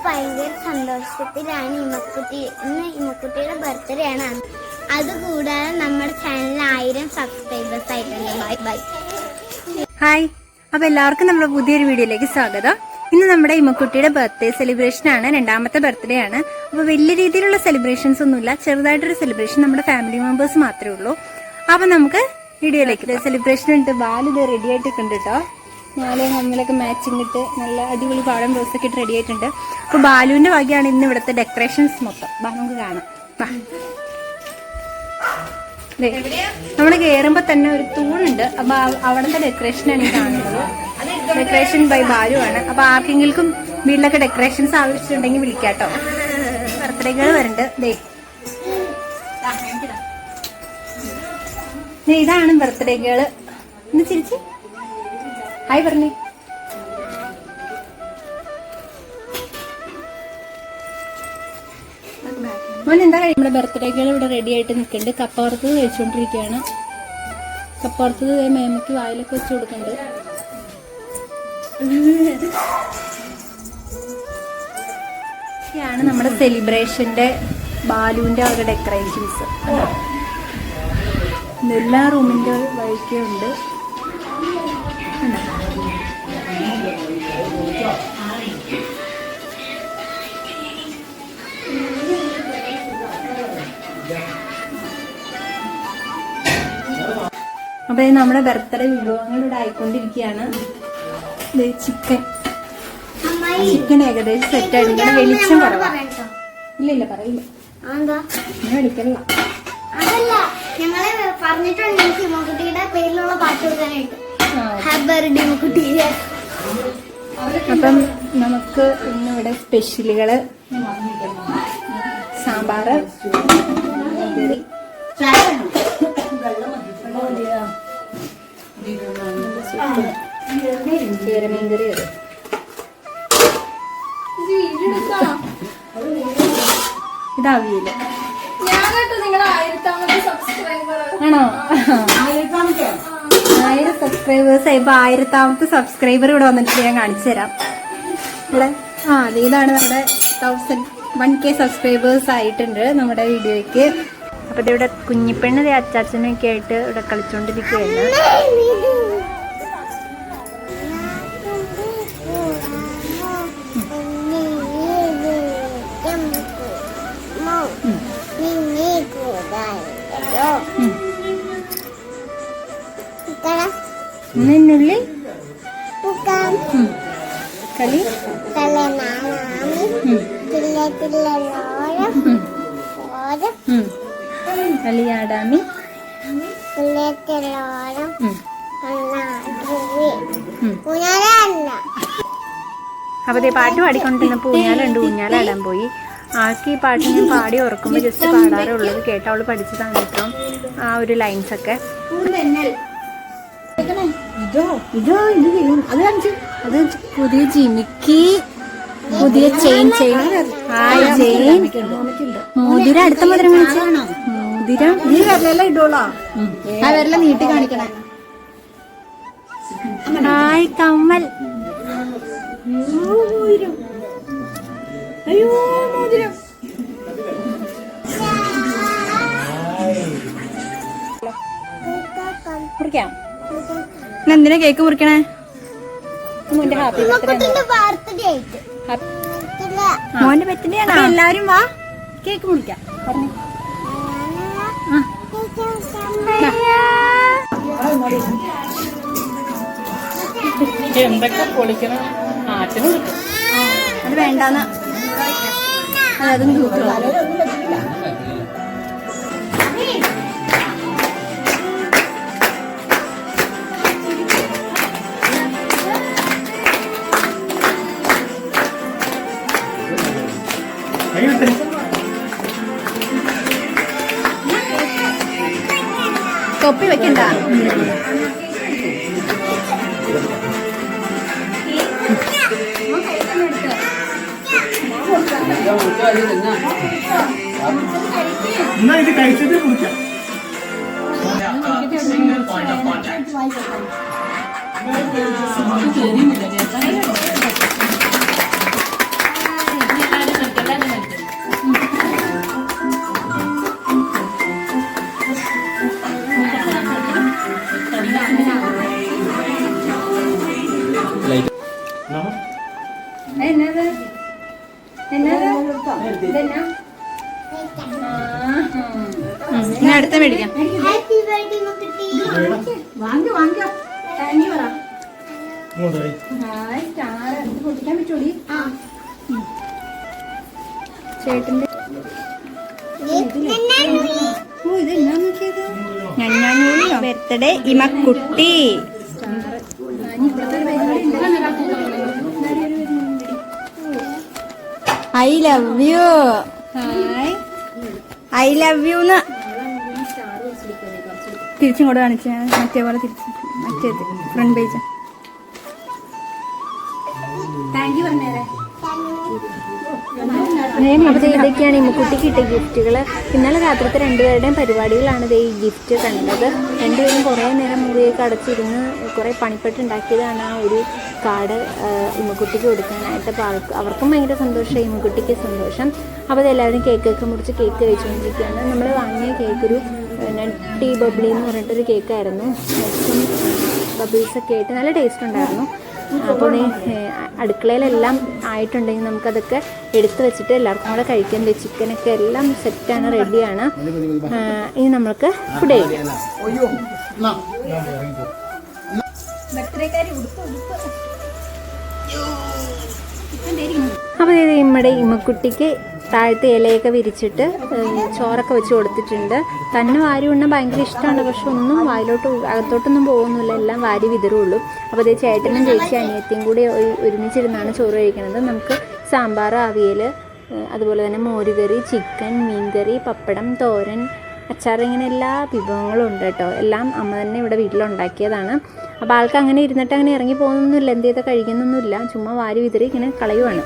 ഭയങ്കര സന്തോഷത്തിലാണ് ഇന്ന് ഇമ്മക്കുട്ടിയുടെ ബർത്ത്ഡേ ആണ്. അതുകൂടാതെ നമ്മുടെ ചാനലിൽ 1000 സബ്സ്ക്രൈബേഴ്സ് ആയിട്ടുണ്ട്. Bye bye. ഹായ്, അപ്പൊ എല്ലാവർക്കും നമ്മുടെ പുതിയൊരു വീഡിയോയിലേക്ക് സ്വാഗതം. ഇന്ന് നമ്മുടെ ഇമ്മക്കുട്ടിയുടെ ബർത്ത്ഡേ സെലിബ്രേഷൻ ആണ്, 2ാമത്തെ ബർത്ത്ഡേ ആണ്. അപ്പൊ വലിയ രീതിയിലുള്ള സെലിബ്രേഷൻസ് ഒന്നുമില്ല, ചെറുതായിട്ടൊരു സെലിബ്രേഷൻ നമ്മുടെ ഫാമിലി മെമ്പേഴ്സ് മാത്രമേ ഉള്ളൂ. അപ്പൊ നമുക്ക് വീഡിയോയിലേക്ക്. സെലിബ്രേഷൻ ഉണ്ട്, ബാല് ഇത് റെഡി ആയിട്ടൊക്കെ ഉണ്ട് കേട്ടോ. ഞാല് നമ്മളൊക്കെ മാച്ചിങ് ഇട്ട് നല്ല അടിപൊളി പാടം റോസൊക്കെ ഇട്ട് റെഡി ആയിട്ടുണ്ട്. അപ്പൊ ബാലുവിന്റെ വകയാണ് ഇന്ന് ഇവിടുത്തെ ഡെക്കറേഷൻസ് മൊത്തം. നമുക്ക് കാണാം. നമ്മള് കയറുമ്പോ തന്നെ ഒരു തൂണുണ്ട്, അപ്പൊ അവിടുത്തെ ഡെക്കറേഷനാണ് ഈ കാണുന്നത്. ഡെക്കറേഷൻ ബൈ ബാലു ആണ്. അപ്പൊ ആർക്കെങ്കിലും വീട്ടിലൊക്കെ ഡെക്കറേഷൻസ് ആവശ്യമുണ്ടെങ്കിൽ വിളിക്കാട്ടോ. ബർത്ത്ഡേകൾ വരുന്നുണ്ട്. ഇതാണ് ബർത്ത്ഡേകള്. ഇന്ന് ചിരിച്ച് ഹായ് പറഞ്ഞേ. മോൻ എന്താ കഴിയും? നമ്മുടെ ബർത്ത്ഡേകൾ ഇവിടെ റെഡി ആയിട്ട് നിൽക്കുന്നുണ്ട്. കപ്പവറുത്ത് കഴിച്ചുകൊണ്ടിരിക്കുകയാണ്. കപ്പവറുത്തത് മേമയ്ക്ക് വായിലൊക്കെ വെച്ച് കൊടുക്കുന്നുണ്ട്. ഇതൊക്കെയാണ് നമ്മുടെ സെലിബ്രേഷന്റെ ബാലുവിന്റെ അവരുടെ ഡെക്കറേഷൻസ്. എല്ലാ റൂമിന്റെ വഴിക്കുണ്ട്. അപ്പൊ നമ്മുടെ ബർത്ത്ഡേ വിഭവങ്ങൾ ഇവിടെ ആയിക്കൊണ്ടിരിക്കുകയാണ്. ചിക്കൻ ഏകദേശം സെറ്റ് ആയിട്ട് വെളിച്ചം കുറവാ. ഇല്ല പറയില്ല, വിളിക്കല്ല. അതല്ല, ഞങ്ങളെ പറഞ്ഞിട്ടുണ്ട് ഇമ്മക്കുട്ടിയുടെ പേരിലുള്ള പാട്ട് കൊടുക്കാനായിട്ട്. അപ്പം നമുക്ക് ഇന്നിവിടെ സ്പെഷ്യലുകള് സാമ്പാറ്, മീൻകറി, ഇതാവിയില്ല. ആണോ? 1000 സബ്സ്ക്രൈബേഴ്സ് ആയപ്പോ 1000ാമത്തെ സബ്സ്ക്രൈബർ ഇവിടെ വന്നിട്ട് ഞാൻ കാണിച്ചു തരാം. ഇവിടെ ഇതാണ് നമ്മുടെ 1K സബ്സ്ക്രൈബേഴ്സ് ആയിട്ടുണ്ട് നമ്മുടെ വീഡിയോയ്ക്ക്. അപ്പൊ ഇതിവിടെ കുഞ്ഞിപ്പെണ്ണ് അച്ചാച്ചനൊക്കെ ആയിട്ട് ഇവിടെ കളിച്ചോണ്ടിരിക്കുകയാണ്. നിന്നുള്ളിൽ കളി കളിയാടാമി. അപ്പൊ പാട്ട് പാടിക്കൊണ്ടിരുന്നപ്പോ ഊഞ്ഞാലുണ്ട്, ഊഞ്ഞാലാടാൻ പോയി. ആൾക്ക് ഈ പാട്ട് ഞാൻ പാടി ഉറക്കുമ്പോൾ ജസ്റ്റ് പാടാറേ ഉള്ളത്. കേട്ട അവള് പഠിച്ചതാണ് കേട്ടോ ആ ഒരു ലൈൻസ് ഒക്കെ. പുതിയ ജിമിക്കി, പുതിയ ചെയിൻ. മോതിരം അടുത്ത മോതിരം കാണിച്ചാണോ? മോതിരം ഇടോളാ, വരല നീട്ടി കാണിക്കണേ. ഹായ് കമ്മൽ. അയ്യോ മോതിരം. മുറിക്കാം. എന്തിനാ കേക്ക് മുറിക്കണേ? മോന്റെ ഹാപ്പി ബർത്ത്ഡേ. മോന്റെ ബർത്ത്ഡേ ആണ്. എല്ലാരും വാ, കേക്ക് മുറിക്കാം. പറഞ്ഞു എന്തൊക്കെ പൊളിക്കണം. അത് വേണ്ടാന്ന് അതും തൊപ്പി വെക്കണ്ട. എന്നാ ഇത് കഴിച്ചിട്ട് കുടിക്കാം. എന്നത് ഇതെന്നാ? ഇനി അടുത്ത മേടിക്കാം. ഹാപ്പി ബർത്ത്ഡേ മുക്കുട്ടി. പൊട്ടിക്കാൻ പറ്റൂടി ചേട്ടന്റെ. ഇതെന്നാ നോക്കിയത്? ബർത്ത്ഡേ ഇമക്കുട്ടി. I love you. I love you തിരിച്ചും കൂടെ കാണിച്ച മറ്റേ പോലെ തിരിച്ച് മറ്റേത് ഫ്രണ്ട് പേജ്. താങ്ക് യു പറഞ്ഞേരെ. അപ്പോൾ ഇതൊക്കെയാണ് ഇമ്മക്കുട്ടിക്ക് കിട്ടിയ ഗിഫ്റ്റുകൾ. ഇന്നലെ രാത്രിത്തെ രണ്ടുപേരുടെയും പരിപാടികളാണ് ഈ ഗിഫ്റ്റ് കണ്ടത്. രണ്ടുപേരും കുറേ നേരം മുറിയൊക്കെ അടച്ചിരുന്ന് കുറേ പണിപ്പെട്ടുണ്ടാക്കിയതാണ് ആ ഒരു കാർഡ് ഇമ്മക്കുട്ടിക്ക് കൊടുക്കാനായിട്ട്. അപ്പോൾ അവർക്കും ഭയങ്കര സന്തോഷം, ഇമ്മക്കുട്ടിക്ക് സന്തോഷം. അപ്പോൾ അതെല്ലാവരും കേക്കൊക്കെ മുറിച്ച് കേക്ക് കഴിച്ചുകൊണ്ടിരിക്കുകയാണ്. നമ്മൾ വാങ്ങിയ കേക്ക് ഒരു നട്ടി ബബ്ലി എന്ന് പറഞ്ഞിട്ടൊരു കേക്കായിരുന്നു. നെറ്റും ബബിൾസൊക്കെ ആയിട്ട് നല്ല ടേസ്റ്റ് ഉണ്ടായിരുന്നു. അപ്പോൾ അടുക്കളയിലെല്ലാം ആയിട്ടുണ്ടെങ്കിൽ നമുക്കതൊക്കെ എടുത്ത് വെച്ചിട്ട് എല്ലാവർക്കും കൂടെ കഴിക്കാൻ. ചിക്കനൊക്കെ എല്ലാം സെറ്റാണ്, റെഡിയാണ്. ഇനി നമ്മൾക്ക് ഫുഡ് കഴിക്കാം. അപ്പോൾ ഇത് നമ്മുടെ ഇമ്മക്കുട്ടിക്ക് താഴത്തെ ഇലയൊക്കെ വിരിച്ചിട്ട് ചോറൊക്കെ വെച്ച് കൊടുത്തിട്ടുണ്ട്. തന്നെ വാരി ഉണ്ണാൻ ഭയങ്കര ഇഷ്ടമാണ്. പക്ഷെ ഒന്നും വായിലോട്ട് അകത്തോട്ടൊന്നും പോകുന്നില്ല, എല്ലാം വാരി വിതറുള്ളൂ. അപ്പോൾ അതേ ചേട്ടനും ചേച്ചി അനിയത്തിയും കൂടി ഒരുമിച്ചിരുന്നാണ് ചോറ് കഴിക്കുന്നത്. നമുക്ക് സാമ്പാർ, അവിയൽ, അതുപോലെ തന്നെ മോരുകറി, ചിക്കൻ, മീൻകറി, പപ്പടം, തോരൻ, അച്ചാർ, ഇങ്ങനെ എല്ലാ വിഭവങ്ങളും ഉണ്ട് കേട്ടോ. എല്ലാം അമ്മ തന്നെ ഇവിടെ വീട്ടിലുണ്ടാക്കിയതാണ്. അപ്പോൾ ആൾക്ക് അങ്ങനെ ഇരുന്നിട്ട് അങ്ങനെ ഇറങ്ങി പോകുന്നൊന്നുമില്ല, എന്ത് ചെയ്താൽ കഴിക്കുന്നൊന്നുമില്ല, ചുമ്മാ വാരി വിതറി ഇങ്ങനെ കളയുവാണ്.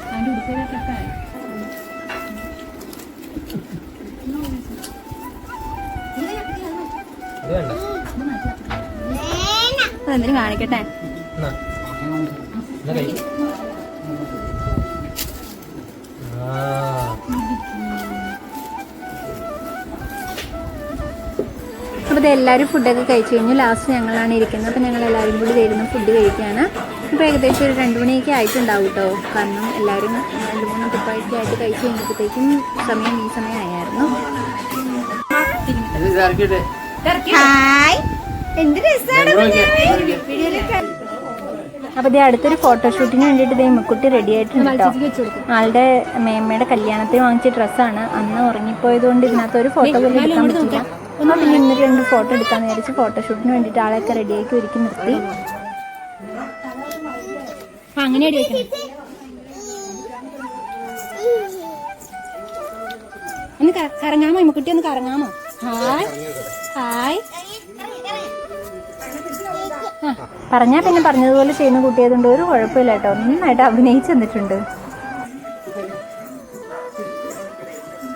അതെന്തിനും കാണിക്കട്ടെ. അപ്പോൾ ഇതെല്ലാവരും ഫുഡൊക്കെ കഴിച്ച് കഴിഞ്ഞു. ലാസ്റ്റ് ഞങ്ങളാണ് ഇരിക്കുന്നത്. അപ്പോൾ ഞങ്ങൾ എല്ലാവരും കൂടി വരുന്ന ഫുഡ് കഴിക്കുകയാണ്. ഇപ്പോൾ ഏകദേശം ഒരു 2 മണിയൊക്കെ ആയിട്ടുണ്ടാവും കേട്ടോ. കാരണം എല്ലാവരും 2-3 ടിപ്പായിട്ട് ആയിട്ട് കഴിച്ച് കഴിഞ്ഞപ്പോഴത്തേക്കും ഈ സമയമായിരുന്നു. ഹായ്, എന്ത് രസമാണ്. അപ്പോൾ ഇത് അടുത്തൊരു ഫോട്ടോഷൂട്ടിന് വേണ്ടിയിട്ട് ഇതേ ഇമ്മക്കുട്ടി റെഡി ആയിട്ടുണ്ട് കേട്ടോ. ആളുടെ മേമ്മയുടെ കല്യാണത്തിന് വാങ്ങിച്ച ഡ്രസ്സാണ്. അന്ന് ഉറങ്ങിപ്പോയതുകൊണ്ട് ഇതിനകത്ത് ഒരു ഫോട്ടോ പോലും എടുക്കാൻ പറ്റില്ല. അപ്പോൾ പിന്നെ ഇന്ന് 2 ഫോട്ടോ എടുക്കാമെന്ന് വിചാരിച്ച് ഫോട്ടോഷൂട്ടിന് വേണ്ടിയിട്ട് ആളെയൊക്കെ റെഡിയാക്കി ഒരുക്കി നിർത്തി. അങ്ങനെ ഒന്ന് കറങ്ങാമോ ഇമ്മക്കുട്ടി? ഒന്ന് കറങ്ങാമോ? Hi hi. പറഞ്ഞാൽ പിന്നെ പറഞ്ഞതുപോലെ ചെയ്യുന്ന കുട്ടിയായതുകൊണ്ട് ഒരു കുഴപ്പമില്ല കേട്ടോ. നന്നായിട്ട് അഭിനയിച്ച് തന്നിട്ടുണ്ട്.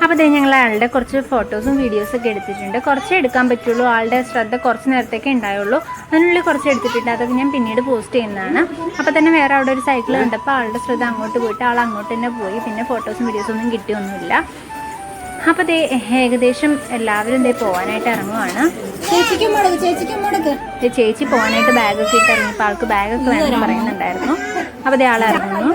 അപ്പോൾ ഞങ്ങൾ ആളുടെ കുറച്ച് ഫോട്ടോസും വീഡിയോസൊക്കെ എടുത്തിട്ടുണ്ട്. കുറച്ചേ എടുക്കാൻ പറ്റുള്ളൂ, ആളുടെ ശ്രദ്ധ കുറച്ച് നേരത്തേക്കേ ഉണ്ടായുള്ളൂ. അതിനുള്ളിൽ കുറച്ച് എടുത്തിട്ടുണ്ട്, അതൊക്കെ ഞാൻ പിന്നീട് പോസ്റ്റ് ചെയ്യുന്നതാണ്. അപ്പോൾ തന്നെ വേറെ അവിടെ ഒരു സൈക്കിൾ കണ്ടപ്പോൾ ആളുടെ ശ്രദ്ധ അങ്ങോട്ട് പോയിട്ട് ആൾ അങ്ങോട്ട് തന്നെ പോയി. പിന്നെ ഫോട്ടോസും വീഡിയോസൊന്നും കിട്ടിയൊന്നുമില്ല. അപ്പോൾ ഏകദേശം എല്ലാവരും പോകാനായിട്ട് ഇറങ്ങുവാണ്. ചേച്ചി പോകാനായിട്ട് ബാഗൊക്കെ ഇട്ട് ഇറങ്ങിയപ്പോൾ ആൾക്ക് ബാഗൊക്കെ വേണമെന്ന് പറയുന്നുണ്ടായിരുന്നു. അപ്പോൾ ആൾ ഇറങ്ങുന്നു.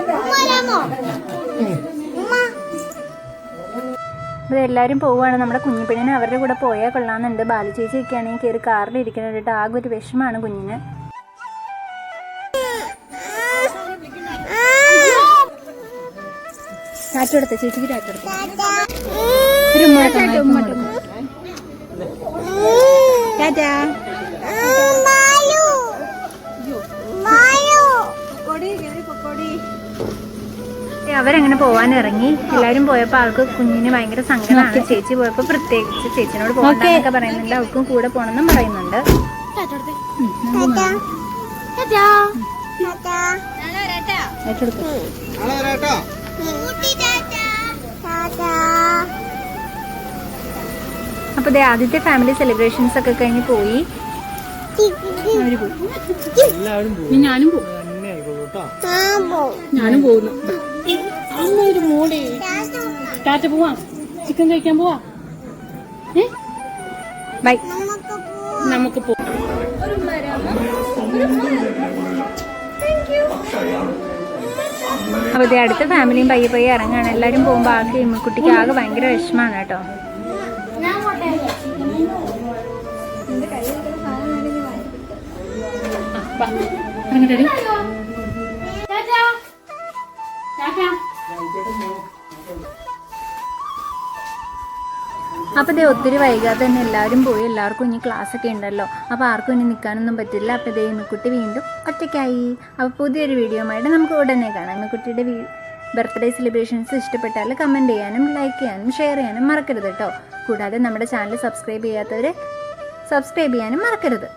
അപ്പോൾ എല്ലാവരും പോവുകയാണ്. നമ്മുടെ കുഞ്ഞിപ്പെണ്ണിന് അവരുടെ കൂടെ പോയാൽ കൊള്ളാമെന്നുണ്ട്. ബാലു ചേച്ചിയൊക്കെ ആണെങ്കിൽ കയറി കാറിലിരിക്കുന്നത് കേട്ടോ. ആകെ ഒരു വിഷമാണ് കുഞ്ഞിന്. ടാറ്റെടുത്ത് ചേച്ചിക്ക് ടാറ്റെടുത്ത് ഒരു ടാറ്റാ. അവരങ്ങനെ പോവാൻ ഇറങ്ങി. എല്ലാവരും പോയപ്പോൾ ആൾക്ക് കുഞ്ഞിന് ഭയങ്കര സങ്കടമാണ്. ചേച്ചി പോയപ്പോൾ പ്രത്യേകിച്ച് ചേച്ചിനോട് പോകണ്ടെന്നൊക്കെ പറയുന്നുണ്ട്. അവൾക്കും കൂടെ പോകണമെന്നും പറയുന്നുണ്ട്. അപ്പൊ ആദ്യത്തെ ഫാമിലി സെലിബ്രേഷൻസ് ഒക്കെ കഴിഞ്ഞ് പോയി. ഞാനും പോകുന്നു. ഒരു മോളെ ടാറ്റ പോവാം. ചിക്കൻ കഴിക്കാൻ പോവാ. ബൈ. നമുക്ക് പോവാം. അപ്പോൾ ഇത് അടുത്ത ഫാമിലിയും പയ്യെ പയ്യെ ഇറങ്ങുകയാണ്. എല്ലാവരും പോകുമ്പോൾ ആകെ ഇമ്മക്കുട്ടിക്ക് ആകെ ഭയങ്കര വിഷമമാണ് കേട്ടോ. ഞാൻ പോട്ടെ. അപ്പോൾ ഇതേ ഒത്തിരി വൈകാതെ തന്നെ എല്ലാവരും പോയി. എല്ലാവർക്കും ഇനി ക്ലാസ്സൊക്കെ ഉണ്ടല്ലോ, അപ്പോൾ ആർക്കും ഇനി നിൽക്കാനൊന്നും പറ്റില്ല. അപ്പോൾ ഇതേ ഇമ്മക്കുട്ടി വീണ്ടും ഒറ്റയ്ക്കായി. അപ്പോൾ പുതിയൊരു വീഡിയോ ആയിട്ട് നമുക്ക് ഉടനെ കാണാം. ഇമ്മക്കുട്ടിയുടെ ബർത്ത്ഡേ സെലിബ്രേഷൻസ് ഇഷ്ടപ്പെട്ടാൽ കമൻറ്റ് ചെയ്യാനും ലൈക്ക് ചെയ്യാനും ഷെയർ ചെയ്യാനും മറക്കരുത് കേട്ടോ. കൂടാതെ നമ്മുടെ ചാനൽ സബ്സ്ക്രൈബ് ചെയ്യാത്തവർ സബ്സ്ക്രൈബ് ചെയ്യാനും മറക്കരുത്.